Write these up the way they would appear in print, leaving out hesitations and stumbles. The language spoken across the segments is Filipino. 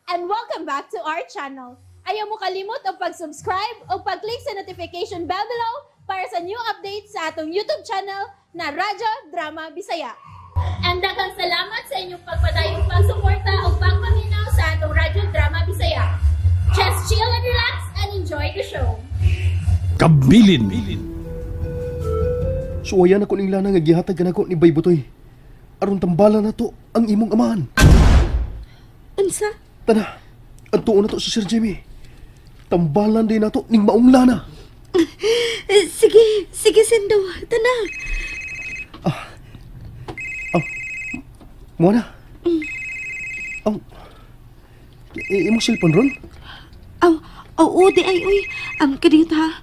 and welcome back to our channel. Ayaw mo kalimot o pag-subscribe o pag-click sa notification bell below para sa new updates sa atong YouTube channel na Radyo Drama Bisaya. And daghang salamat sa inyong pagpadayong pagsuporta o pagpaminaw sa atong Radyo Drama Bisaya. Just chill and relax and enjoy the show. Kabilin. So ayan ako ning lana nga gihatag kanako ni Baybutoy. Aron tambalan na to ang imong amahan. Unsa? Tana, adtuon na to si Sir Jimmy. Tambalan din na to ning maong lana. Sige Sindo, tana. Muna. Imong cellphone ron? Oo, di ay, uy. Kadiyot ha.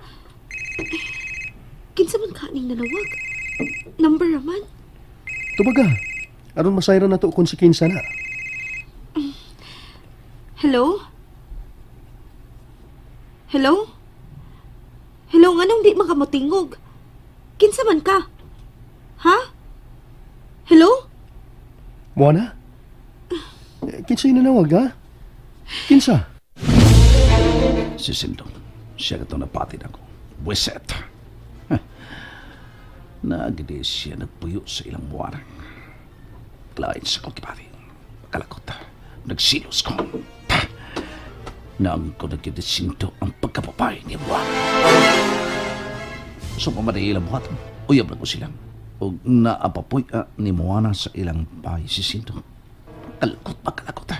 Kinsa man kaning nanawag? Number raman? Tubaga, aron masayra na to kung si kinsa na. Hello? Hello? Hello, nganong di makamotingog? Kinsa man ka? Ha? Hello? Muna? Kinsa yung nanawag, ha? Kinsa? Si Sindong, siya ka itong napatid ako. Wiset. Nagdi siya nagpuyo sa ilang buwanang. Klain sa kong kipati. Kalakot. Nagsilos ko. Nang ko nagkidesinto ang pagkapapay ni Buwan. So pamaday ilang buhat. Uyab na ko silang. O naapapoy ni Moana sa ilang pahay si Sindong. Kalakot.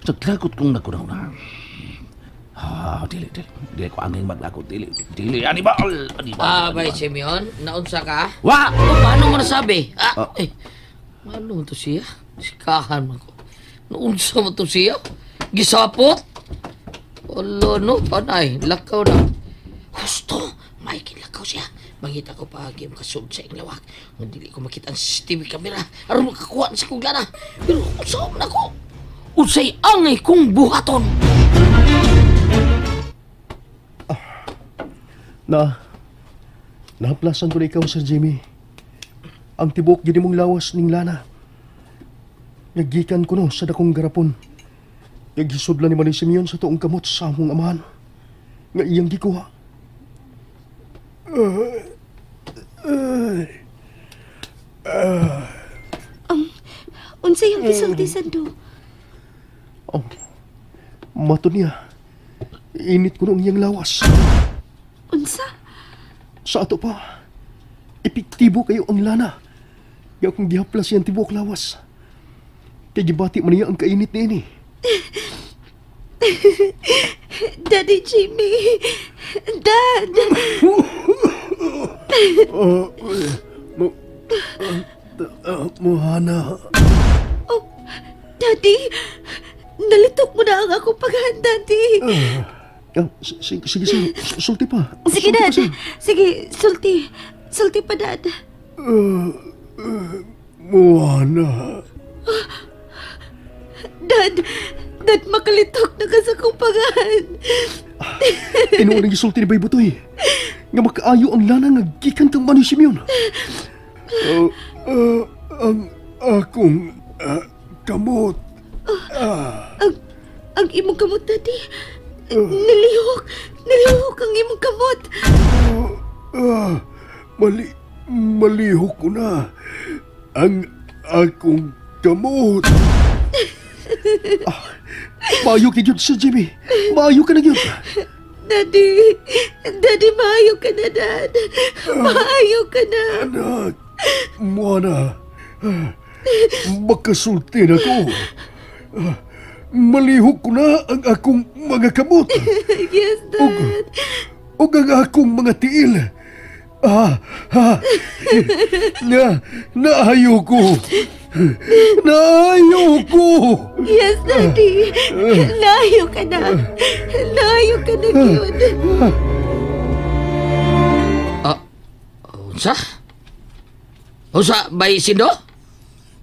Naglagot kong nagunaw na. Dili ko angin maglakot, dili, Anibal! Bay, Simeon, naunsa ka? Wa! Paano mo nasabi? Ano to siya? Sikahan man ko. Naunsa mo to siya? Gisapot? Olo, no, panay, lakaw na. Husto, may kinlakaw siya. Mangita ko pagi makasud sa inglawak. Hindi ko makita ang CCTV camera. Aron makakuha sa kong lana. Pero usap na ko. Usay angay kong buhaton. Nahaplasan ko na ikaw, Sir Jimmy. Ang tibok gini mong lawas ning lana. Nagikan ko no sa dakong garapon. Nagisudla ni Manny Simeon sa tuong kamot sa among amahan. Nga iyang gikuha. Unsa yung gisulti, Sando? Mato niya. Init ko nung iyang lawas. Unsa? Sa ato pa, epektibo kayo ang lana. Nga akong gihaplas yan tibok lawas. Kaya gibati man niya ang kainit ni ini. Daddy Jimmy! Dad! Mohana. Oh, Daddy! Nalitok mo na ang akong paghan, Daddy! Sige, sulti pa. Sige, Dad. Sige, sulti. Sulti pa, Dad. Mohana. Dad, makalitok na ka sa kumpagan. Tinuon ang gisulti ni Baybutoy. Nga makaayo ang lana nga gikan kang Manny Simeon. Ang akong kamot. Ang imong kamot, Daddy. Nilihok ang imong kamot. Malihok ko na ang akong kamot. Maayo ka yun, Sir Jimmy. Maayo ka na yun. Daddy, maayo ka na, Dad. Maayo ka na. Anak, Moana, makasulti na ko. Malihok ko na ang akong mga kamot. Yes, Dad. O ang akong mga tiil. Naayo ko. Yes, Daddy. Naayo ka na. Naayo ka na, yun. Unsa, Bay Sindo?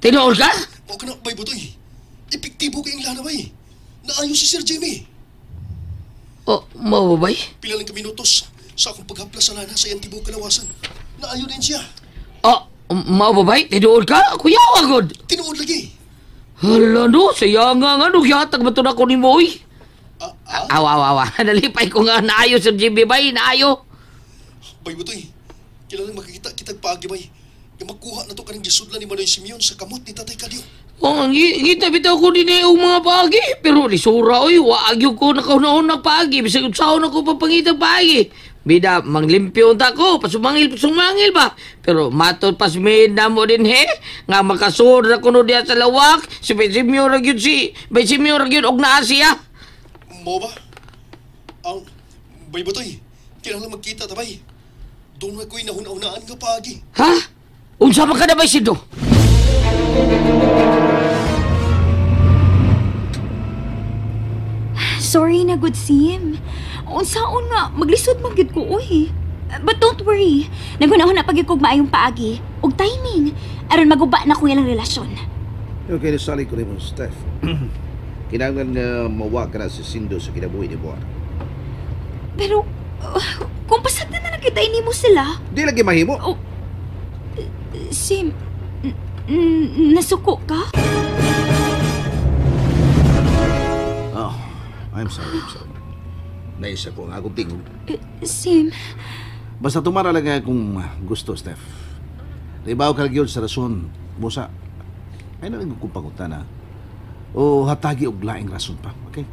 Tinuol ka? O ka na, Baybutoy. Epektibo kayong lanaway. Naayo si Sir Jimmy. Mau ba, Bay? Pila lang ka minutos sa akong paghaplas sa lana sa iyang tibok kalawasan. Naayo din siya. Mau ba, Bay? Tinuol ka? Kuya, agod. Tinuod lagi. Hala no, sayang nga nagyatag ba ito na ko ni Moy? Awa. Nalipay ko nga naayo, Sir Jimmy bay, naayo. Bay Butoy, kailangan makikita kitag paagi bay. Yung magkuha na to kaning gisudlan ni Manoy Simeon sa kamot ni Tatay Kadyo. Oh, ngita bitaw ko din yung mga paagi. Pero lisura, oy, waagyo ko nakaunahon paagi. Bisag unsahon ako papangitang paagi. Bida, manglimpyo unta ko, pasumangil ba? Pero matod pas may mo din he, nga makasur na kuno diya sa lawak, si Simyo ragyod og naa siya. Mo ba? Ang Bay Butoy, kailangan magkita tabay. Doon na ko'y nahuna-unaan nga paagi. Ha? Unsa man ka na ba sido? Sorry na, good sim. Unsaon nga, maglisod magyud ko, oy. But don't worry. Nagunahon na pagyud kog maayong paagi og timing aron maguba na ko ilang relasyon. Okay, nasali ko rin mo, Steph. Kinahanglan nga mawa ka na si Sindo sa kinabuhi ni Buwan. Pero, kung pasagdan na lang kita mo sila, Di lagi mahimo. oh, Sim, nasuko ka? Oh, I'm sorry. Naisa ko ang akong tingog. Sim, Basta tumara lang nga kung gusto, Steph. Naibaw ka lang yun sa rason. Musa, ay nalang kong pangutan na. O hatagi og laing rason pa, okay?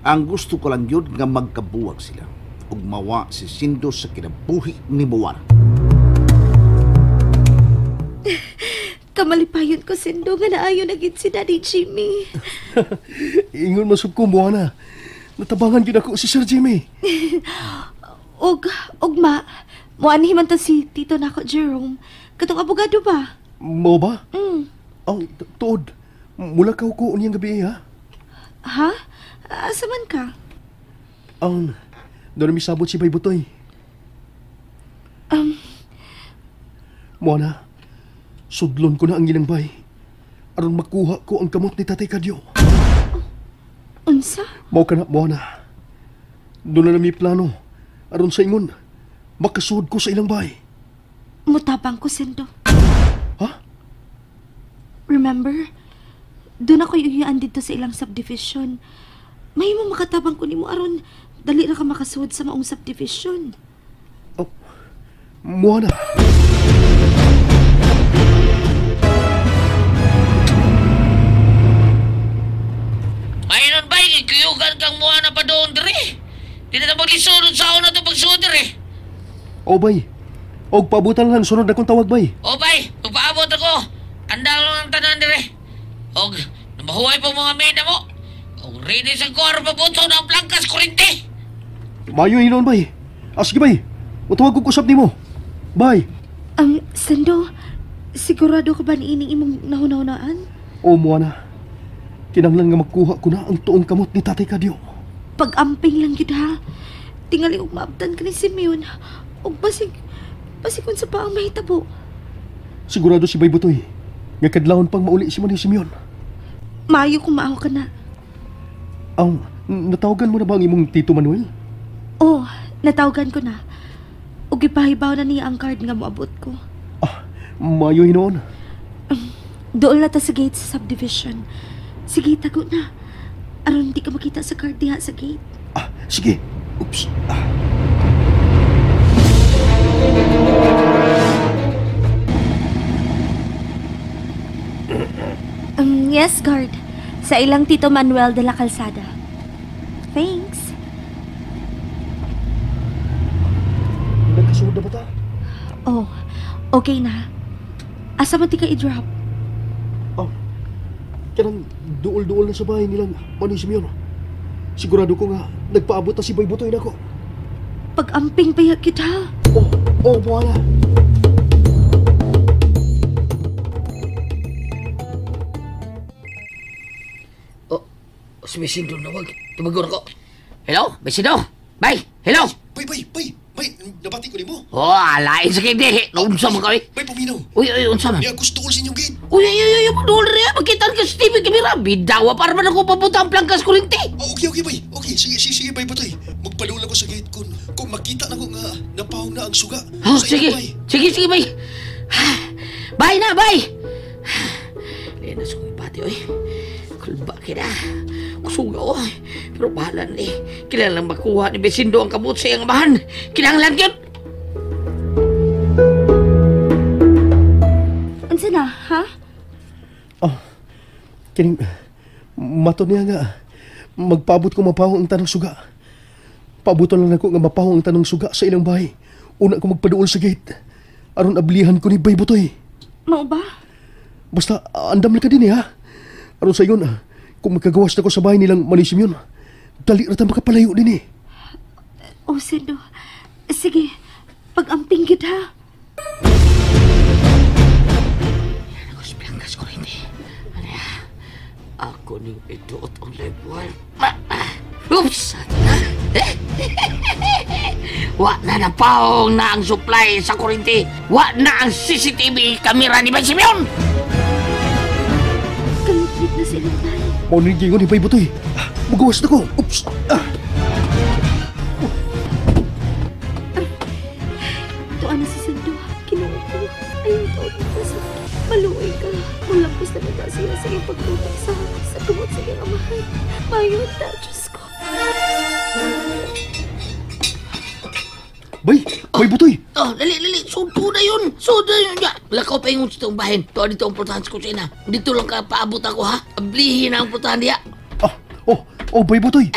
Ang gusto ko lang yun nga magkabuwag sila. Ug mawa si Sindo sa kinabuhi ni Buwan. kamalipayon ko Sindo nga naayo na gid si Daddy Jimmy. Ingon masub ko mo na. Natabangan gid ako si Sir Jimmy. Og ma, muanhi man ta si Tito nako Jerome. Katong abogado ba? Mo ba? Mm. Tuod. Mula ka ko niyang gabi ha? Ha? Asa man ka? Doon misabot si Bay Butoy. Mo na. Sudlon ko na ang ilang bay. Aron makuha ko ang kamot ni Tatay Kadyo. Unsa? Mao ka na, mo na. Doon na nami plano. Aron sa ingon, makasud ko sa ilang bay. Mutabang ko Sindo. Ha? Remember? Doon ako iyuyaan dito sa ilang subdivision. May mo makatabang ko nimo aron dali ra ka makasuod sa maong subdivision. Mo na. Mayroon ba yung ikuyugan kang muha na pa doon diri? Di na pag-isunod sa ako na ito pagsunod diri. O bay. Og pabutan lang sunod na kong tawag bay. O bay, magpaabot ako. Andal lang ang tanan diri. Og, namahuay pa mga mina mo. Og ready sa kor papunto ng plangkas kurente. Mayo hinon bay. Sige bay. Utawag ko kusap nimo. Bay. Sindo, sigurado ka ba ni ining imong nahuna-hunaan? O mo na. Kinanglan nga magkuha ko na ang tuong kamot ni Tatay Kadyo. Pag-amping lang yun ha. Tingali og maabtan ka ni Simeon. Og basig kung sa pa ang mahitabo. Sigurado si Bay Butoy. Nga kadlawon pang mauli si Manny Simeon. Maayo kung maaw ka na. Natawagan mo na ba ang imong Tito Manuel? Oh, natawagan ko na. Og ipahibaw na niya ang card nga moabot ko. Mayo hinoon. Doon na ta sa gate sa subdivision. Sige, tago na. Aron di ka makita sa card diha sa gate. Sige. Oops. Yes, guard. Sa ilang Tito Manuel de la Calzada. Thanks. Nagkasunod na ba ta? Oh, okay na. Asa mo ti ka i-drop? Kanang duol-duol na sa bahay nilang Manny Simeon. Sigurado ko nga nagpaabot na si Bay Butoy na ko. Pag-amping pa kita. Mo na. Si Besindo nawag. Tumagon ako. Hello? Besindo? Bay? Hello? Bay, nabati ko ni mo. Oh, alain sa kindi. Naunsa mo kami. Bay, paminaw. Uy, unsa man? Niya gusto ko sa inyong gate. Uy, padul rin. Magkitaan ka sa TV kamera. Bidawa para man ako papunta ang plangkas kurinti. Okay, Bay. Okay, sige, Bay Butoy. Magpadula ko sa gate kung makita na ko nga napahong na ang suga. Oh, Sa sige. inyong bay. Sige, bay. Bay na, bay. Lenas kong ipati. oy. Kulba kita. Kusugaw. Pero bahala na eh. Kailangan makuha ni Besindo ang kamot sa iyang amahan. Kinahanglan yun. Unsa na, ha? Oh, kining mato niya nga. Magpaabot ko mapahong ang tanong suga. Paabutan lang ako nga mapahong ang tanong suga sa ilang bahay. Una ko magpaduol sa gate. Aron ablihan ko ni Bay Butoy. Mao ba? Basta andam lang ka din ha. Aron sa iyon, kung magkagawas na ko sa bahay nilang Manisim yun, dali na tayo makapalayo din eh. O, Sindo. Sige, pag-amping gid ha. Nagos Blankas ko rin eh. Ano ya? Ako ni ituot ang lebuan. Oops! Wa na napahong na ang supply sa kurinti. Wa na ang CCTV kamera ni Bay Simeon. Kalipit na sila tayo. Maunigay ko ni Bay Butoy. Magawas na ko. Oops! Tuan na si Sindo. Kinuha ko. Ayaw taon na sa maluoy ka. Mulampos na nata siya sa iyong pagtutok sa kumot sa iyong amahan. Mayon na, Diyos ko. Bay Butoy! Oh, dali. Sudo na yun. Ya. Lakaw pa yung itong bahin. Tuwa dito ang putahan sa kusina. Dito lang ka paabot ako, ha? Ablihin na ang putahan diya. Bay Butoy!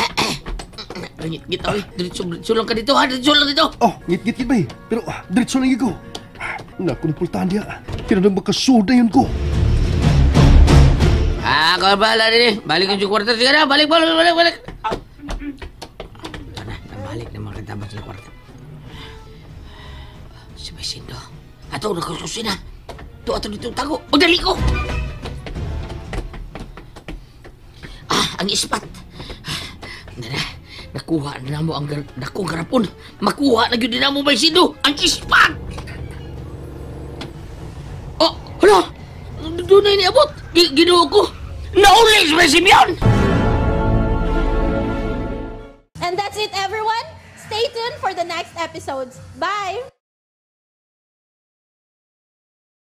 Ngit, oy. Diretso lang ka dito, ha? Diretso lang dito. Ngit, Bay. Pero, diretso lang ko. Naku, napultahan diya. Kaya nang makasuda yun ko. Kau bahala din eh. Balik yung kwarta. Sige na, balik. Balik na mga katabas sa kwarta. Si Besindo. Ato, nagkasusina. Ato dito tago. O, dali ko! Ang ispat. Nakuha na mo ang dakong garapon. Makuha na yun din na mo, Besindo. Ang ispat! Oh, hala! Doon na iniabot. Ginawa ko. Naulis, Bay Simeon! And that's it, everyone. Stay tuned for the next episodes. Bye!